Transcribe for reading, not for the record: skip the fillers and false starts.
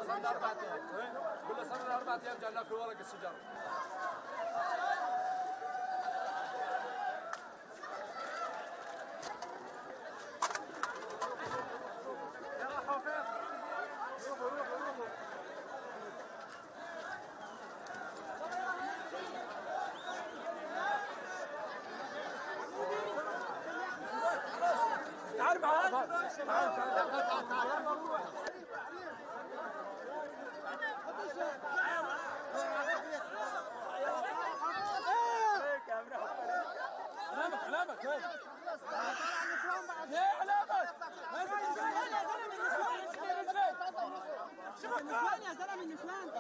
سنة 4 أيام كل سنة 4 أيام جانا في ورق الشجر. تعال معانا علامك ليه علامك؟ شبك يا زلمه النسوان